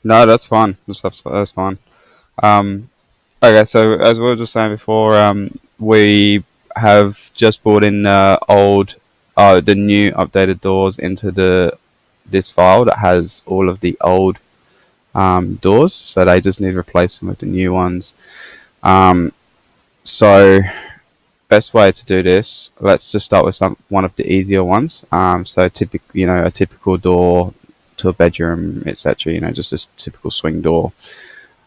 No, that's fine. That's fine. Um, okay, so as we were just saying before, we have just brought in the new updated doors into the this file that has all of the old doors, so they just need replacing with the new ones. Um, so best way to do this, let's just start with one of the easier ones. So a typical door to a bedroom, etc. Just a typical swing door.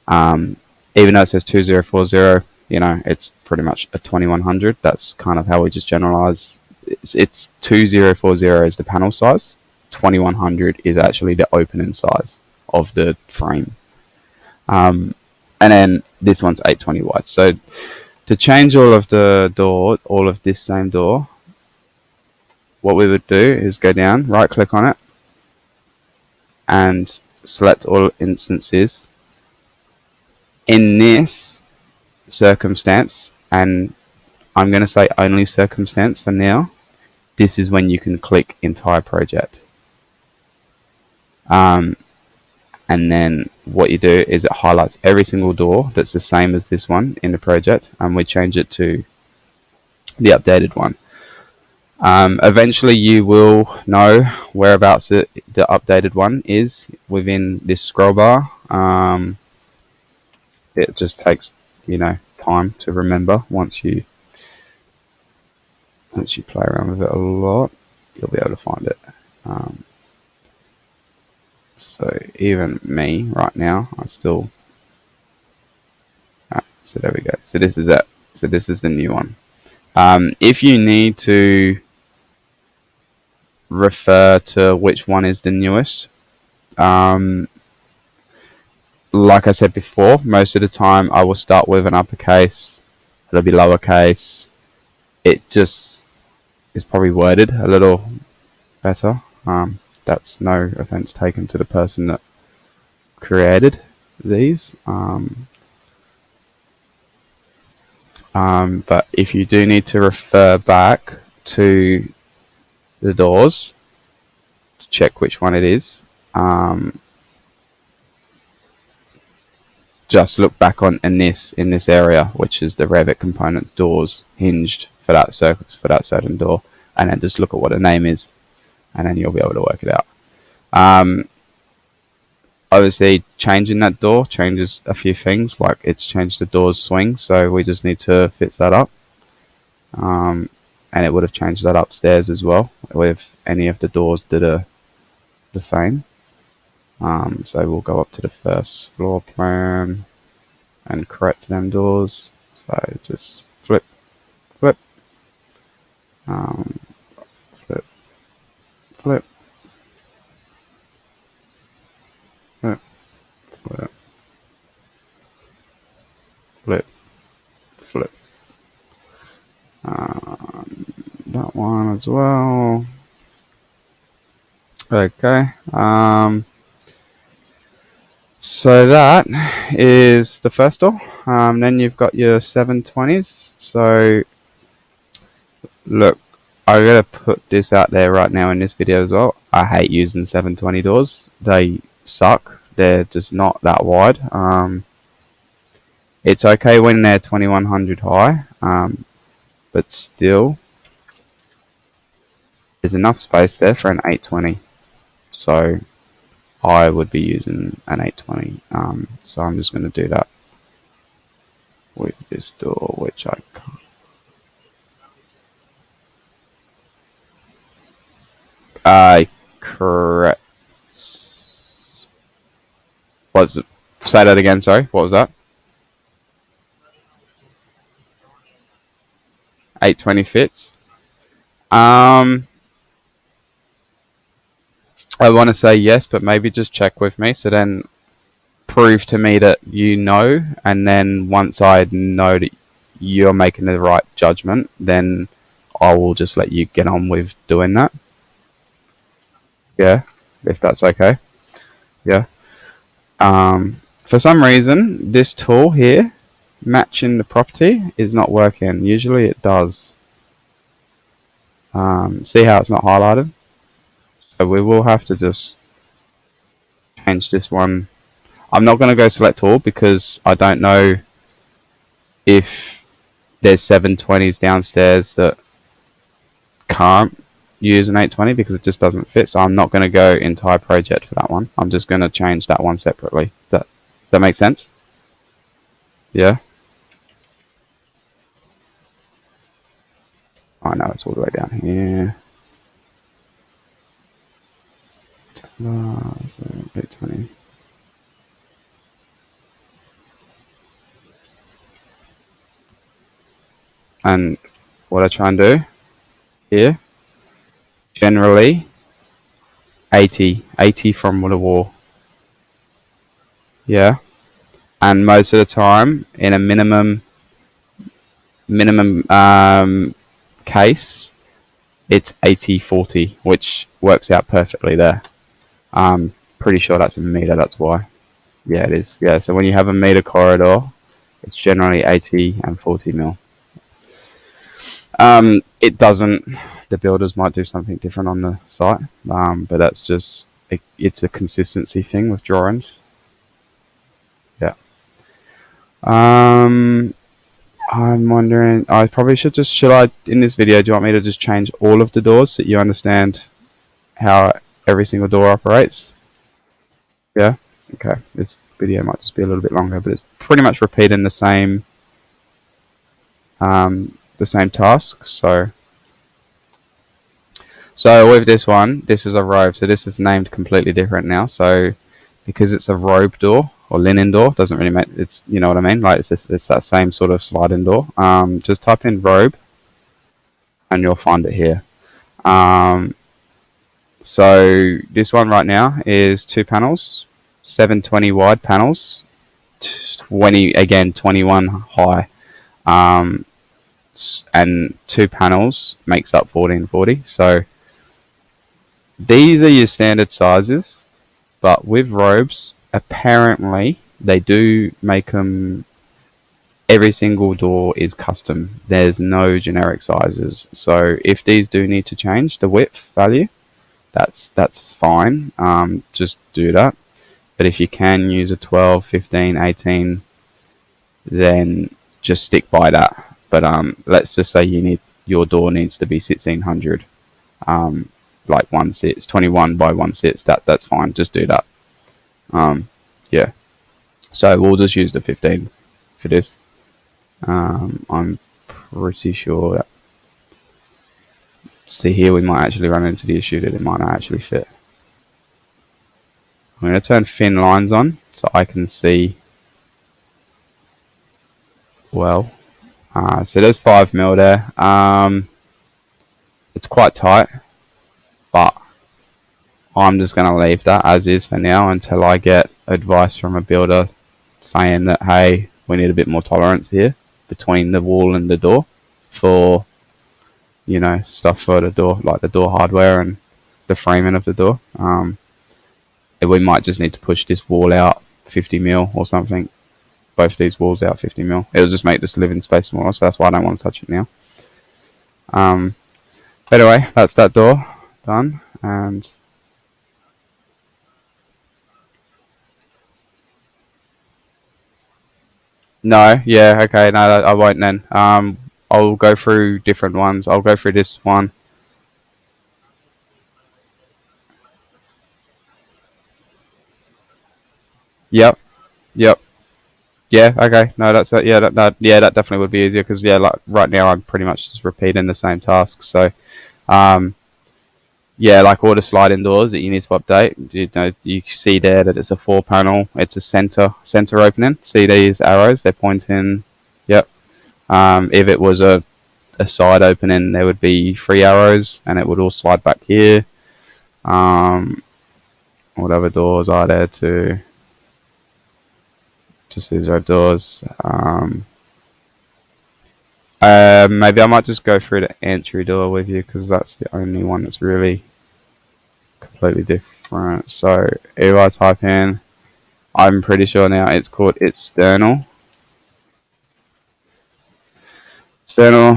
Um, Even though it says 2040, it's pretty much a 2100. That's kind of how we just generalize. It's 2040 is the panel size. 2100 is actually the opening size of the frame. Um, and then this one's 820 wide. So to change all of this same door, what we would do is go down, right click on it, and select all instances. In this circumstance, and I'm going to say only circumstance for now, this is when you can click entire project. And then what you do is it highlights every single door that's the same as this one in the project, and we change it to the updated one. Eventually you will know whereabouts the updated one is within this scroll bar. It just takes time to remember. Once you play around with it a lot, you'll be able to find it. So even me right now, I still so there we go. So this is it. So this is the new one. If you need to refer to which one is the newest, like I said before, most of the time I will start with an uppercase. It'll be lowercase. It just is probably worded a little better. That's no offense taken to the person that created these. But if you do need to refer back to the doors to check which one it is, just look back in this area, which is the Revit components doors hinged for that certain door, and then just look at what the name is, and then you'll be able to work it out. Obviously, changing that door changes a few things, like it's changed the door's swing, so we just need to fix that up. And it would have changed that upstairs as well with any of the doors that are the same. So we'll go up to the first floor plan and correct them doors. So just flip, flip, flip, flip, flip, flip, flip, flip. That one as well. Okay. So that is the first door. Then you've got your 720s. So look, I gotta put this out there right now in this video as well. I hate using 720 doors. They suck. They're just not that wide. It's okay when they're 2100 high, but still, there's enough space there for an 820. So I would be using an 820. So I'm just going to do that with this door, which I can't. Correct. What's it? Say that again. Sorry. What was that? 820 fits. I want to say yes, but maybe just check with me. So then prove to me that you know, and then once I know that you're making the right judgment, then I will just let you get on with doing that. Yeah, if that's okay. Yeah. For some reason, this tool here, matching the property, is not working. Usually it does. See how it's not highlighted? So we will have to just change this one I'm not going to go select all because I don't know if there's 720s downstairs that can't use an 820 because it just doesn't fit. So I'm not going to go entire project for that one. I'm just going to change that one separately. Does that make sense? Yeah. I know it's all the way down here. So 820. And what I try and do here, generally 80 from the wall. Yeah. And most of the time, in a minimum case, it's 80/40, which works out perfectly there. Pretty sure that's a meter. That's why. Yeah, it is. Yeah. So when you have a meter corridor, it's generally 80 and 40 mil. It doesn't. The builders might do something different on the site, but that's just it's a consistency thing with drawings. Yeah. I'm wondering. I probably should I in this video? Do you want me to just change all of the doors so that you understand how every single door operates? Yeah. Okay. This video might just be a little bit longer, but it's pretty much repeating the same task. So with this one, this is a robe. So this is named completely different now. So because it's a robe door or linen door, doesn't really make it's you know what I mean. Like it's that same sort of sliding door. Just type in robe and you'll find it here. Um, so this one right now is 2 panels, 720 wide panels, 21 high, um, and 2 panels makes up 1440. So these are your standard sizes, but with robes, apparently they do make them. Every single door is custom. There's no generic sizes. So if these do need to change the width value, that's fine. Just do that. But if you can use a 12, 15, 18, then just stick by that. But let's just say your door needs to be 1600. Like 1/6, 21 by 1/6. That's fine. Just do that. Yeah. So we'll just use the 15 for this. I'm pretty sure that. See here, we might actually run into the issue that it might not actually fit. I'm going to turn thin lines on so I can see well. So there's 5 mil there. It's quite tight, but I'm just going to leave that as is for now until I get advice from a builder saying that, hey, we need a bit more tolerance here between the wall and the door for, stuff for the door, like the door hardware and the framing of the door. We might just need to push this wall out 50 mil or something. Both these walls out 50 mil. It'll just make this living space smaller, so that's why I don't want to touch it now. But anyway, that's that door done. And no, yeah, okay, no, I won't then. I'll go through different ones. I'll go through this one. Yep, yep. Yeah, okay. No, that's it. Yeah, that definitely would be easier because like right now I'm pretty much just repeating the same task. So, yeah, like all the sliding doors that you need to update. You see there that it's a 4 panel. It's a center opening. See these arrows? They're pointing. Yep. If it was a side opening, there would be 3 arrows, and it would all slide back here. What other doors are there too? Just these red doors. Maybe I might just go through the entry door with you because that's the only one that's really completely different. So if I type in, I'm pretty sure now it's called external. External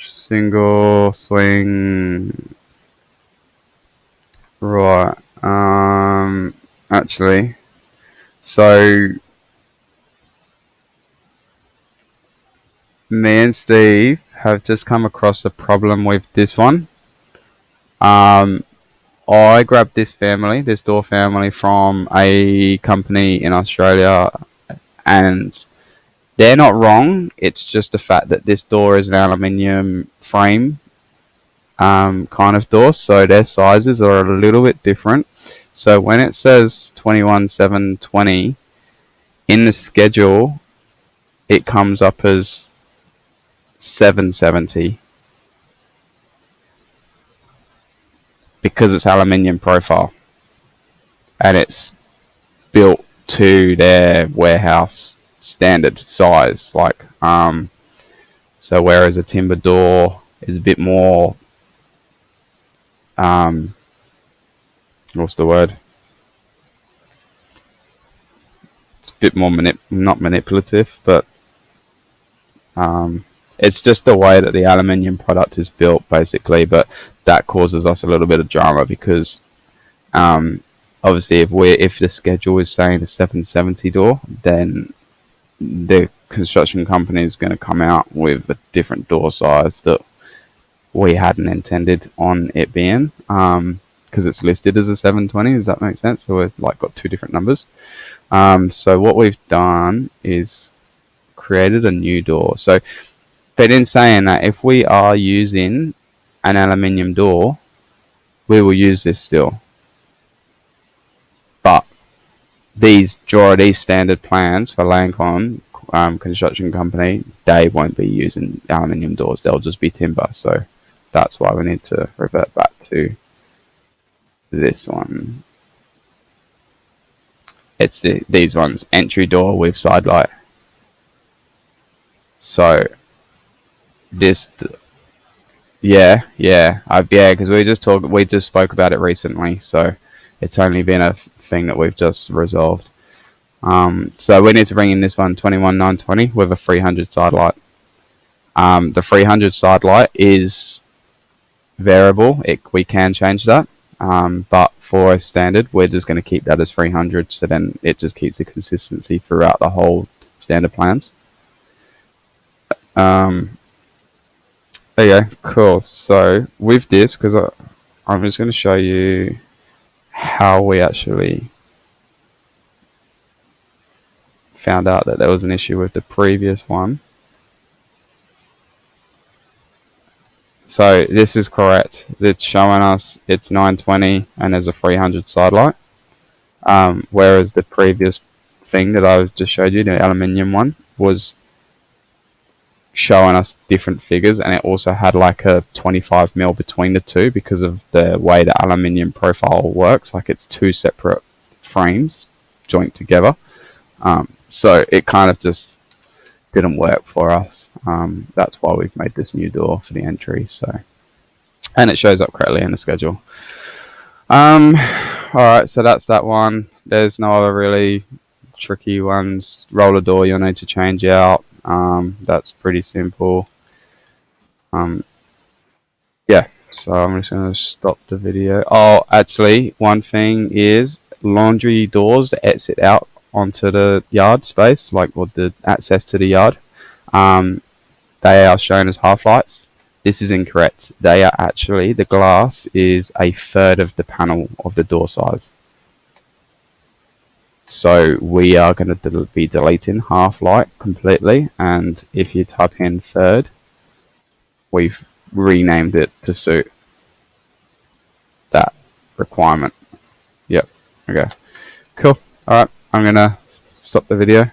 single swing. Right. actually. So me and Steve have just come across a problem with this one. Um, I grabbed this door family, from a company in Australia, and they're not wrong. It's just the fact that this door is an aluminium frame kind of door, so their sizes are a little bit different. So when it says 21,720 in the schedule, it comes up as 770 because it's aluminium profile and it's built to their warehouse standard size. So whereas a timber door is a bit more, what's the word? It's a bit more not manipulative, but it's just the way that the aluminium product is built, basically. But that causes us a little bit of drama because obviously if the schedule is saying a 770 door, then the construction company is going to come out with a different door size that we hadn't intended on it being, because it's listed as a 720. Does that make sense? So we've got two different numbers. So what we've done is created a new door. So, but in saying that, if we are using an aluminium door, we will use this still. But these standard plans for Lancon construction company, they won't be using aluminium doors. They'll just be timber. So that's why we need to revert back to this one. It's these ones, entry door with side light. So this, yeah, because we just spoke about it recently. So it's only been a thing that we've just resolved. So we need to bring in this one, 21,920 with a 300 side light. The 300 side light is variable. We can change that. But for a standard, we're just going to keep that as 300. So then it just keeps the consistency throughout the whole standard plans. Okay, cool. So with this, because I'm just going to show you how we actually found out that there was an issue with the previous one. So this is correct. It's showing us it's 920 and there's a 300 side light. Whereas the previous thing that I just showed you, the aluminium one, was showing us different figures, and it also had like a 25 mil between the two because of the way the aluminium profile works. Like it's two separate frames joined together. So it kind of just didn't work for us. That's why we've made this new door for the entry. So, and it shows up correctly in the schedule. Alright, so that's that one. There's no other really tricky ones. Roller door you'll need to change out. That's pretty simple. Yeah, so I'm just going to stop the video. Oh, actually, one thing is laundry doors that exit out onto the yard space, with the access to the yard, they are shown as half lights. This is incorrect. They are actually, the glass is a third of the panel of the door size. So we are going to be deleting half light completely, and if you type in third, we've renamed it to suit that requirement. Yep. Okay. Cool. Alright, I'm going to stop the video.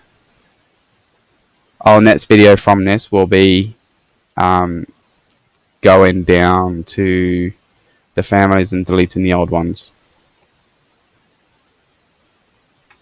Our next video from this will be going down to the families and deleting the old ones.